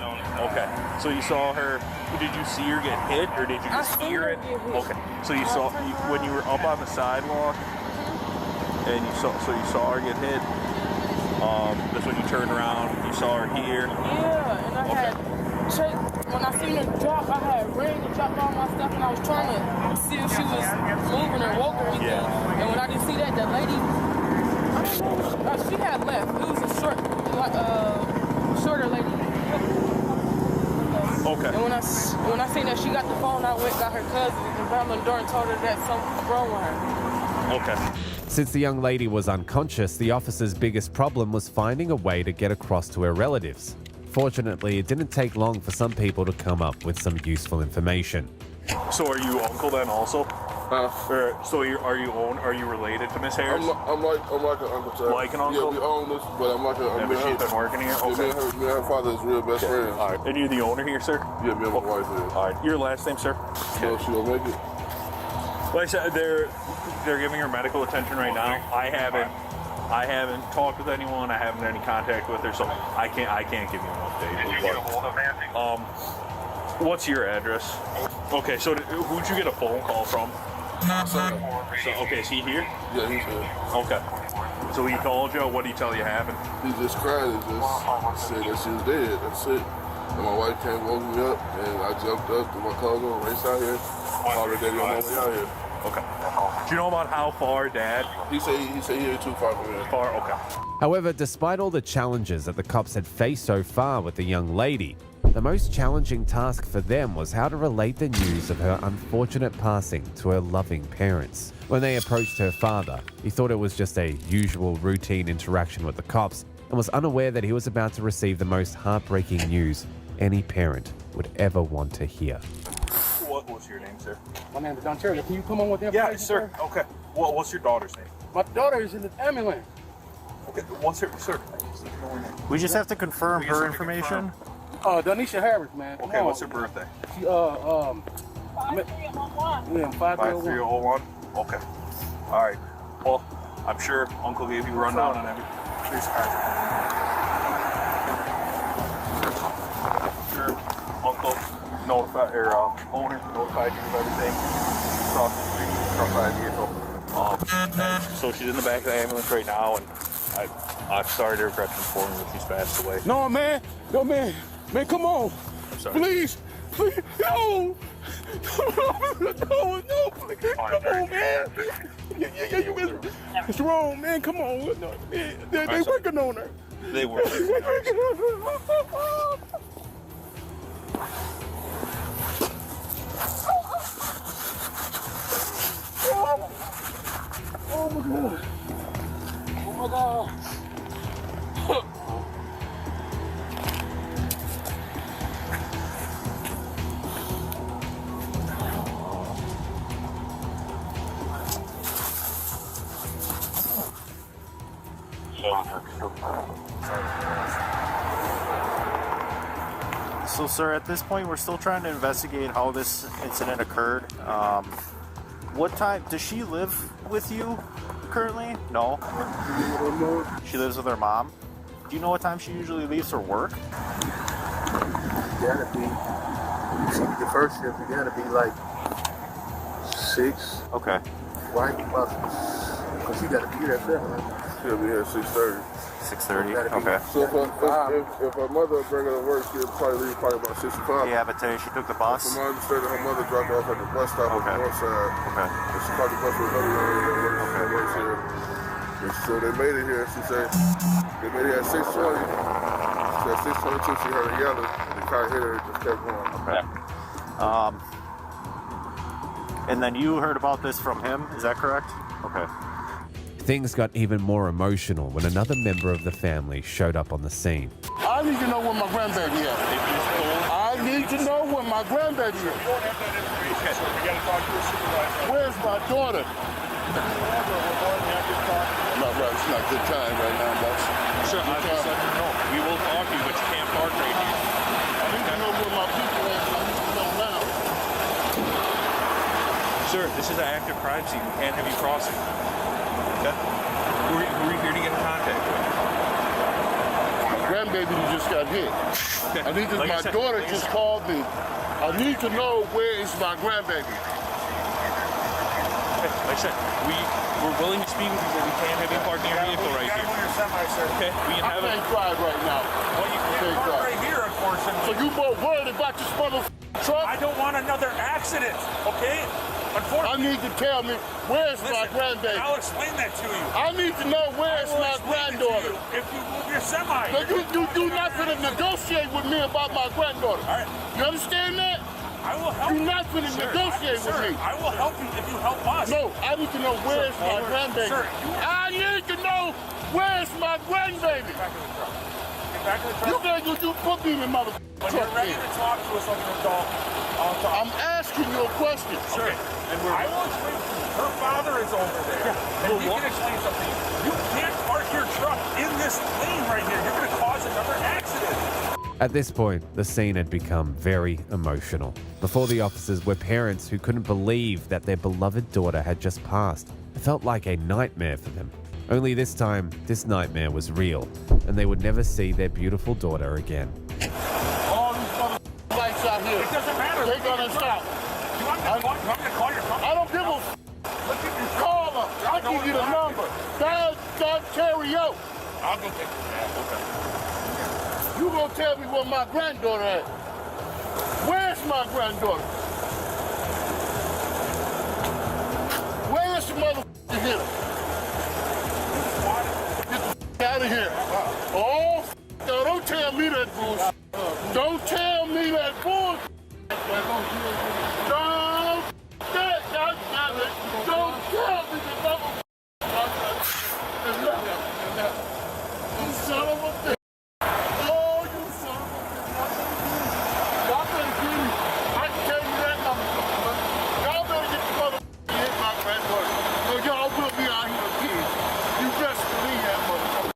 Okay. So you saw her. Did you see her get hit, or did you just hear it? Okay. So you saw when you were up on the sidewalk, and you saw her get hit. That's when you turned around. You saw her here. Yeah, and I had checked. When I seen her drop, I had ran and dropped all my stuff, and I was trying to see if she was moving or woke or anything. Yeah. And when I didn't see that lady, I don't know, she had left. It was a shorter lady. Okay. And when I seen that she got the phone, I went got her cousin and banged on the door and told her that something was wrong with her. Okay. Since the young lady was unconscious, the officer's biggest problem was finding a way to get across to her relatives. Fortunately, it didn't take long for some people to come up with some useful information. So are you uncle then also? So are you related to Miss Harris? I'm like an uncle to her. Like an uncle? Yeah, we own this, but I'm like a... Yeah, but she's been working here? Okay. Me and her father is real best friends. All right. And you're the owner here, sir? Yeah, me and my wife here. All right. Your last name, sir? No, she don't make it. Like I said, they're giving her medical attention right now. I haven't talked with anyone. I haven't had any contact with her, so I can't give you an update. What's your address? Okay, so who'd you get a phone call from? Okay, is he here? Yeah, he's here. Okay. So he called you. What did he tell you happened? He just cried and just said that she was dead. That's it. And my wife came, woke me up, and I jumped up, threw my clothes on, raced out here. Called her daddy on my way out here. Okay. Do you know about how far, Dad? He said he ain't too far from here. Far? Okay. However, despite all the challenges that the cops had faced so far with the young lady, the most challenging task for them was how to relate the news of her unfortunate passing to her loving parents. When they approached her father, he thought it was just a usual routine interaction with the cops and was unaware that he was about to receive the most heartbreaking news any parent would ever want to hear. What's your name, sir? My name is Don Cherry. Can you come on with them? Yeah, sir. Okay. What's your daughter's name? My daughter is in the ambulance. Okay. What's her, sir? We just have to confirm her information. Donisha Harris, man. Come Okay, on. what's her birthday? She, 5301. Okay. All right. Well, I'm sure Uncle gave you a rundown on everything. Sure, Uncle notified owner notified you of everything. Across the street, truck by vehicle. So she's in the back of the ambulance right now, and I'm sorry to regret to inform you that she's passed away. No, man, come on. I'm sorry. Please, no. No, please. Come on, man. Yeah, you miss. It's wrong, man. Come on. No, they working on her. They were. Oh my God. Oh my God. So, sir, at this point, we're still trying to investigate how this incident occurred. What time does she live with you currently? No. She lives with her mom. Do you know what time she usually leaves for work? Gotta be. The first shift, you gotta be like 6. Okay. Right? Because she gotta be there at 7. She'll be here at 6:30. 6:30. Okay. So if her mother bring her to work, she'll probably leave about 6 o'clock. Yeah, but today she took the bus. From my understanding, her mother dropped her off at the bus stop on the north side. Okay. And she caught the bus with another young lady that works here. And so they made it here. She said they made it at 6:20. She said 6:22. She heard her yelling, and the car hit her and just kept going. Okay. And then you heard about this from him, is that correct? Okay. Things got even more emotional when another member of the family showed up on the scene. I I need to know where my grandbaby is. I need to know where my grandbaby is. We don't have that information, so we gotta talk to your supervisor. Where's my daughter? No, right, it's not a good time right now, boss. Sure, I just let you know. We will talk to you, but you can't park right here. I need to know where my people is. I need to know now. Sir, this is an active crime scene. We can't have you crossing. Okay? Who are you here to get in contact with? My grandbaby just got hit. Okay. I need to, Like I my said, daughter just called me. I need to know where is my grandbaby. Like I said, we're willing to speak with you, but we can't have you park in your vehicle right here. Okay? We can have I can't drive right now. Well, you can't park right here, unfortunately. So you more worried about this truck? I don't want another accident, okay? I need to tell me, where's my grandbaby? I'll explain that to you. I need to know where's my granddaughter. If you move your semi. So you not gonna negotiate with me about my granddaughter. All right. You understand that? I will help you. You're not gonna negotiate with me. I will help you if you help us. No, I need to know where's my grandbaby. Sir, I need to know where's my grandbaby. Get back to the truck. You put me in the mother When you're ready to talk to us, I'll talk. I'm asking you a question. Sure. And I will explain to you. Her father is over there. And he can explain something. You can't park your truck in this lane right here. You're going to cause another accident. At this point, the scene had become very emotional. Before the officers were parents who couldn't believe that their beloved daughter had just passed. It felt like a nightmare for them. Only this time, this nightmare was real, and they would never see their beautiful daughter again. All these mother lights out here. It doesn't matter. They're gonna stop. You want me to call your company? I don't give a Look at your call her. I'll give you the number. Dial Ontario. I'll go take the cab. Okay. You gonna tell me where my granddaughter at? Where's my granddaughter? Where is the motherfucking hitter? Get the out of here. Oh, no, don't tell me that bullshit. Don't tell me that bullshit. Don't tell me the you son of a bitch. Oh, you son of a bitch. Y'all better get me. I can tell you that number. Y'all better get the motherfucker hit my granddaughter. So y'all will be out here again. You best believe that motherfucker.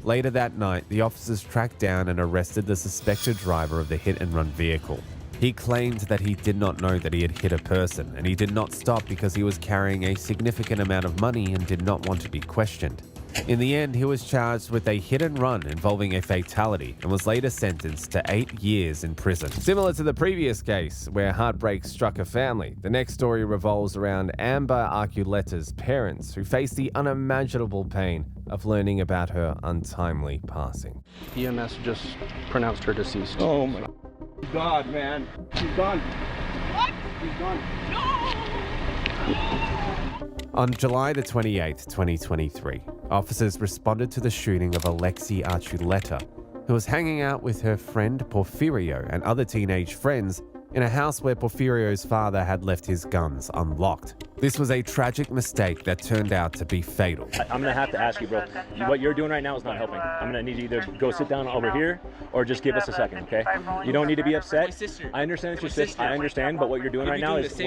Later that night, the officers tracked down and arrested the suspected driver of the hit-and-run vehicle. He claimed that he did not know that he had hit a person, and he did not stop because he was carrying a significant amount of money and did not want to be questioned. In the end, he was charged with a hit-and-run involving a fatality and was later sentenced to 8 years in prison. Similar to the previous case, where heartbreak struck a family, the next story revolves around Amber Archuleta's parents, who faced the unimaginable pain of learning about her untimely passing. EMS just pronounced her deceased. Oh my God, man. She's gone. What? She's gone. On July the 28th, 2023, officers responded to the shooting of Amber Archuleta, who was hanging out with her friend Porfirio and other teenage friends in a house where Porfirio's father had left his guns unlocked. This was a tragic mistake that turned out to be fatal. I'm gonna have to ask you, bro. What you're doing right now is not helping. I'm gonna need you to either go sit down over here or just give us a second, okay? You don't need to be upset. My sister. I understand it's your sister. I understand, but what you're doing right now is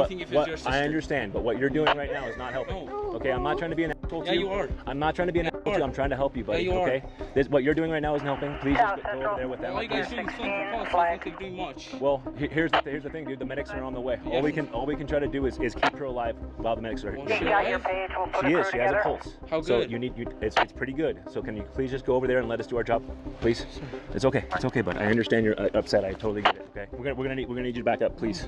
I understand, but what you're doing right now is not helping. Okay, I'm not trying to be an asshole to you. Yeah, you are. I'm not trying to be an asshole to you. I'm trying to help you, buddy. Yeah, you are. Okay? What you're doing right now isn't helping. Please just go over there with them. All you guys doing is filling for calls. I don't think you're doing much. Well, here's the thing, dude. The medics are on the way. All we can try to do is keep her alive while the medics are here. She is. She has a pulse. How good? So it's pretty good. So can you please just go over there and let us do our job, please? It's okay. It's okay, but I understand you're upset. I totally get it. Okay. We're gonna need you to back up, please.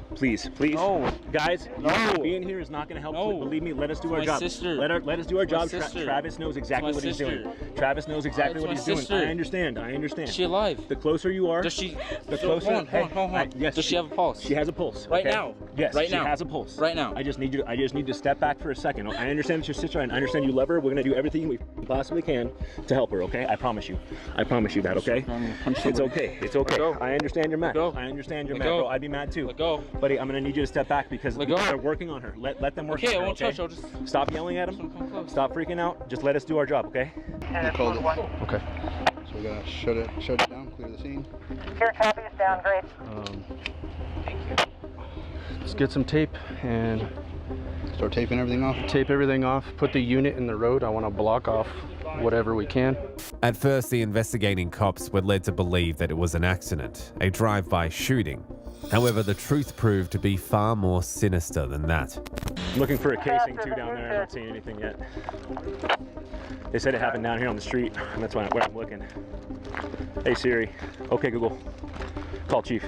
No, guys. No. Being here is not gonna help. No. Believe me. Let us do our job. Sister. Let us do our job. Sister. Travis knows exactly what what he's doing. Travis knows exactly what he's doing. I understand. I understand. Is she alive? The closer you are, Does she? The closer. Hold on. Yes. Does she have a pulse? She has a pulse. Right okay? now. Yes. Right she now. has a pulse. Right now. I just need to step back for a second. I understand it's your sister, and I understand you love her. We're gonna do everything we possibly can to help her. Okay? I promise you. I promise you that. Okay? It's okay. It's okay. I understand you're mad. I understand you're mad, bro. I'd be mad too. Let go. Buddy, I'm gonna need you to step back because they're working on her. Let them work on her. Okay, I won't touch. I'll just stop yelling at them. Stop freaking out. Just let us do our job, okay? Okay. So we gotta shut it down, clear the scene. Here, copy is down, great. Thank you. Let's get some tape and start taping everything off. Tape everything off. Put the unit in the road. I want to block off whatever we can. At first, the investigating cops were led to believe that it was an accident, a drive-by shooting. However, the truth proved to be far more sinister than that. I'm looking for a casing too down there. I'm not seeing anything yet. They said it happened down here on the street, and that's where I'm looking. Hey Siri. Okay, Google. Call Chief.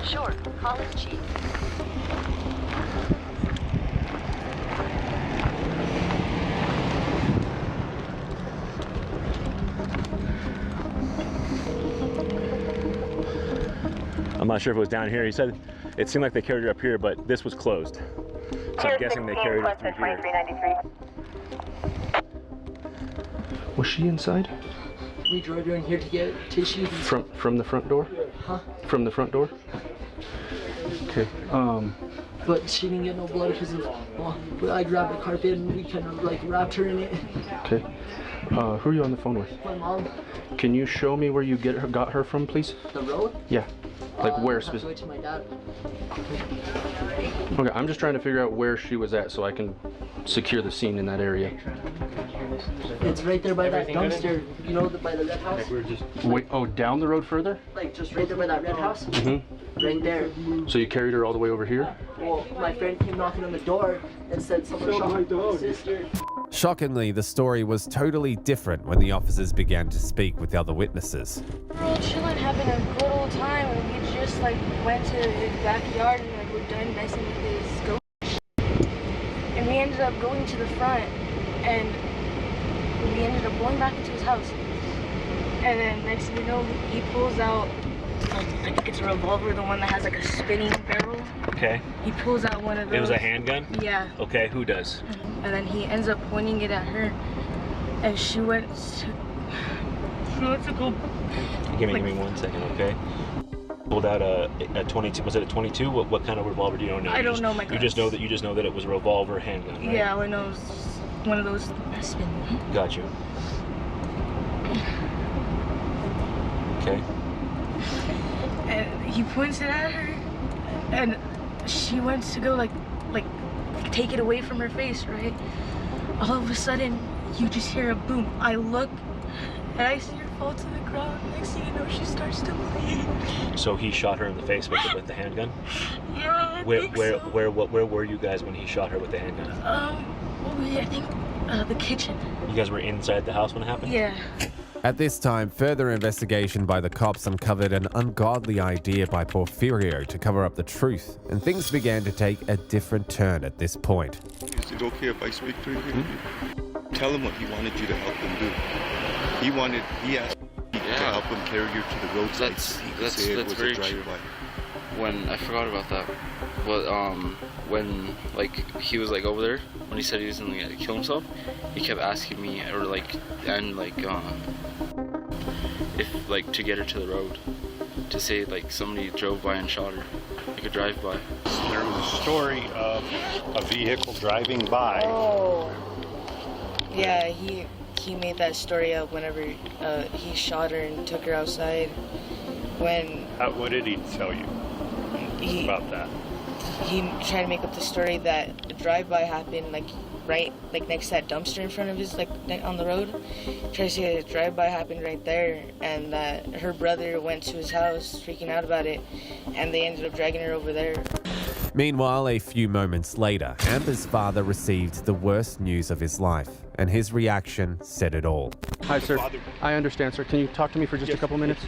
Sure, call in Chief. I'm not sure if it was down here. He said it seemed like they carried her up here, but this was closed. So I'm guessing they carried her through here. Was she inside? We drove her in here to get tissues. From the front door? Huh? From the front door? Okay. But she didn't get no blood because I grabbed the carpet and we kind of like wrapped her in it. Okay. Who are you on the phone with? My mom. Can you show me where you got her from, please? The road? Yeah. Like where I have to go to my dad. Okay, I'm just trying to figure out where she was at so I can secure the scene in that area. It's right there by that dumpster, you know, by the red house? Wait, oh, down the road further? Like just right there by that red house? Mm-hmm. Right there. So you carried her all the way over here? Well, my friend came knocking on the door and said someone shot my sister. Shockingly, the story was totally different when the officers began to speak with the other witnesses. We're all chilling, having a good old time, and we just like went to his backyard and like we're done messing with his goat. And we ended up going to the front, and we ended up going back into his house. And then next thing you know, he pulls out, I think it's a revolver, the one that has like a spinning barrel. Okay. He pulls out one of those. It was a handgun? Yeah. Okay, who does? And then he ends up pointing it at her, and she went to go. Give me 1 second, okay? Pulled out a 22. Was it a 22? What kind of revolver do you know? I don't know my guns. You just know that it was a revolver handgun, right? Yeah, all I know is one of those spin. Got you. Okay. And he points it at her, and she went to go like take it away from her face, right? All of a sudden, you just hear a boom. I look, and I see her fall to the ground. Next thing you know, she starts to bleed. So he shot her in the face with the handgun? Yeah, Where were you guys when he shot her with the handgun? I think the kitchen. You guys were inside the house when it happened? Yeah. At this time, further investigation by the cops uncovered an ungodly idea by Porfirio to cover up the truth, and things began to take a different turn at this point. Is it okay if I speak to him? Tell him what he wanted you to help him do. He asked you to help him carry you to the roadside. That's very true. When I forgot about that, but when like he was like over there, when he said he was gonna kill himself, he kept asking me if like to get her to the road, to say like somebody drove by and shot her, like a drive-by. There was a story of a vehicle driving by. Oh. Yeah, he made that story up whenever he shot her and took her outside. What did he tell you about that? He tried to make up the story that a drive-by happened right next to that dumpster in front of his on the road. Tried to say a drive-by happened right there, and that her brother went to his house freaking out about it, and they ended up dragging her over there. Meanwhile, a few moments later, Amber's father received the worst news of his life, and his reaction said it all. Hi, sir. I understand, sir. Can you talk to me for just a couple minutes?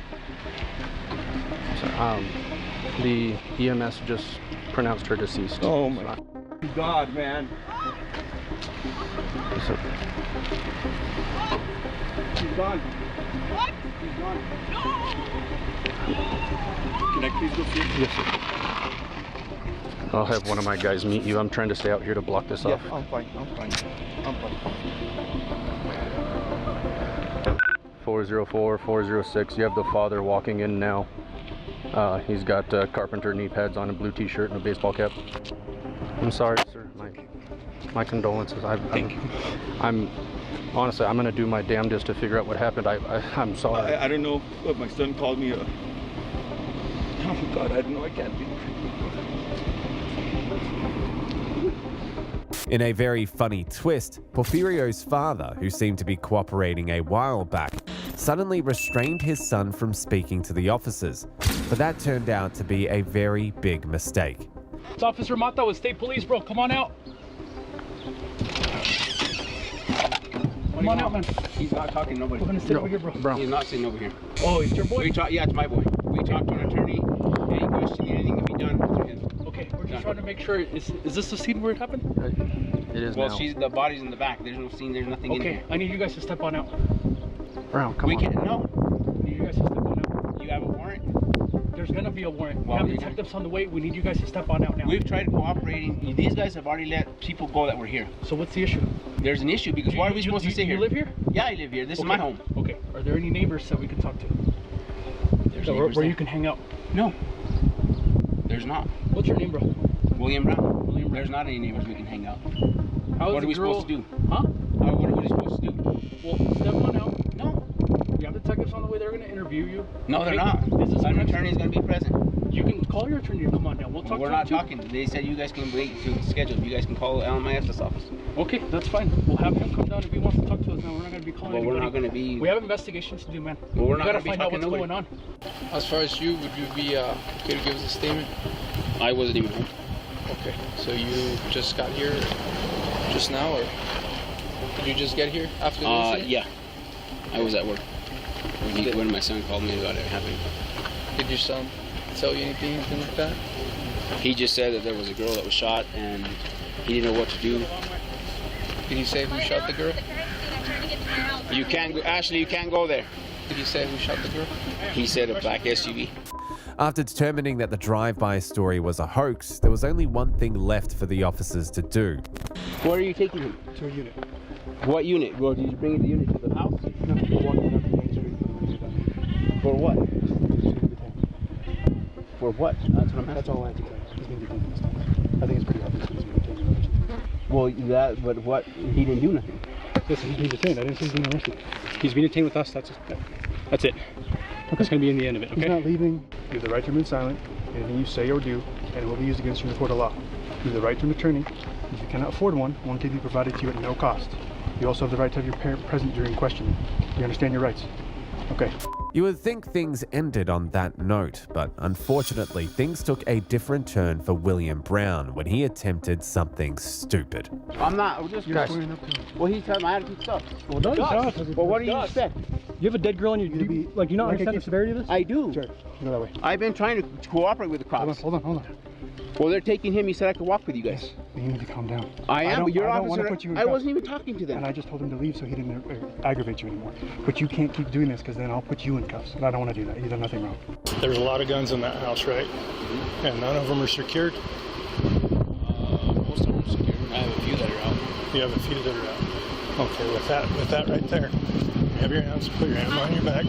So, the EMS just pronounced her deceased. Oh my. God, man. He's gone. What? He's gone. Can I please go see him? Yes, sir. I'll have one of my guys meet you. I'm trying to stay out here to block this off. I'm fine. I'm fine. I'm fine. 404, 406. You have the father walking in now. He's got carpenter knee pads on, a blue t-shirt and a baseball cap. I'm sorry, sir. My condolences. I'm honestly, I'm gonna do my damnedest to figure out what happened. I'm sorry. I don't know, but my son called me. Oh God, I don't know. I can't be. In a very funny twist, Porfirio's father, who seemed to be cooperating a while back, suddenly restrained his son from speaking to the officers. But that turned out to be a very big mistake. It's Officer Mata with State Police, bro. Come on out. Come on out, man. He's not talking to nobody. We're gonna sit over here, bro. He's not sitting over here. Oh, it's your boy? Yeah, it's my boy. We talked to an attorney. Any question, anything can be done through him. Okay, we're just trying to make sure. Is this the scene where it happened? It is well, now. the body's in the back. There's no scene. There's nothing in here. Okay, I need you guys to step on out. Brown, come we on. Can't, no. I need you guys to step on out. You have a warrant? There's gonna be a warrant. Well, we have detectives on the way. We need you guys to step on out now. We've tried cooperating. These guys have already let people go that were here. So what's the issue? There's an issue because why are we supposed to sit here? You live here? Yeah, I live here. This is my home. Okay. Are there any neighbors that we can talk to? There's where you can hang out? No. There's not. What's your name, bro? William Brown. William Brown. There's not any neighbors we can hang out. What are we supposed to do? Huh? What are we supposed to do? Well, step on out. No. You have detectives on the way. They're going to interview you. No, they're not. An attorney is going to be present. You can call your attorney to come on down. We'll talk We're to not him talking. They said you guys can wait to schedule. You guys can call LMIS's office. Okay, that's fine. We'll have him come down if he wants to talk to us now. We're not going to be calling Well, anybody. we're not going to be... We have investigations to do, man. Well, we're we not got to gonna be find out what's talking going on. As far as you, would you be okay to give us a statement? I wasn't even home. Okay, so you just got here just now, or did you just get here after the incident? Yeah. I was at work when my son called me about it happening. Did your son tell you anything like that? He just said that there was a girl that was shot and he didn't know what to do. Did he say who shot the girl? You can't go, Ashley, you can't go there. Did he say who shot the girl? He said a black SUV. After determining that the drive-by story was a hoax, there was only one thing left for the officers to do. Where are you taking him? To a unit. What unit? Well, did you bring the unit to the house? No, we're walking down the main street. For what? For what? That's what I'm asking. That's all I have to tell you. He's being detained this time. I think it's pretty obvious that he's being detained. Well, but what? He didn't do nothing. Listen, he's being detained. I didn't say he's being arrested. He's being detained with us. That's it. That's it. That's going to be in the end of it, okay? He's not leaving. You have the right to remain silent. Anything you say or do, and it will be used against you in the court of law. You have the right to an attorney. If you cannot afford one can be provided to you at no cost. You also have the right to have your parent present during questioning. You understand your rights? Okay. You would think things ended on that note, but unfortunately, things took a different turn for William Brown when he attempted something stupid. I'm not. Just You're squaring up to him. Well, he's telling my attitude stuff. Well, no, Well, what do you expect? You have a dead girl in your... Do you not understand the severity of this? I do. Sure. Go that way. I've been trying to cooperate with the cops. Hold on. Well, they're taking him. He said I could walk with you guys. You need to calm down. I am, but your I don't want to officer, put you in I cuffs. wasn't even talking to them. And I just told him to leave so he didn't aggravate you anymore. But you can't keep doing this because then I'll put you in cuffs. And I don't want to do that. You've done nothing wrong. There's a lot of guns in that house, right? Mm-hmm. And none of them are secured? Most of them are secured. I have a few that are out. You have a few that are out. Okay, with that right there, you have your hands, put your hand behind your back. I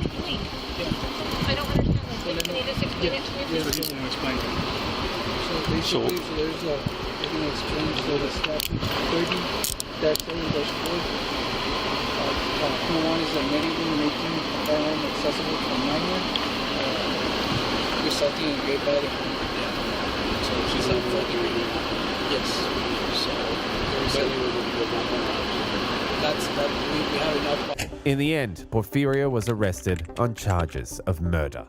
don't understand this. Can you just explain it to me? Yeah, he's going to explain it. So basically, there's a, we're going to explain, so the statute 30-7-4, one is admitting and making a firearm accessible to a minor, resulting in great bodily harm. So she's not fucking reading. Yes. So that's that. We have enough. In the end, Porfirio was arrested on charges of murder.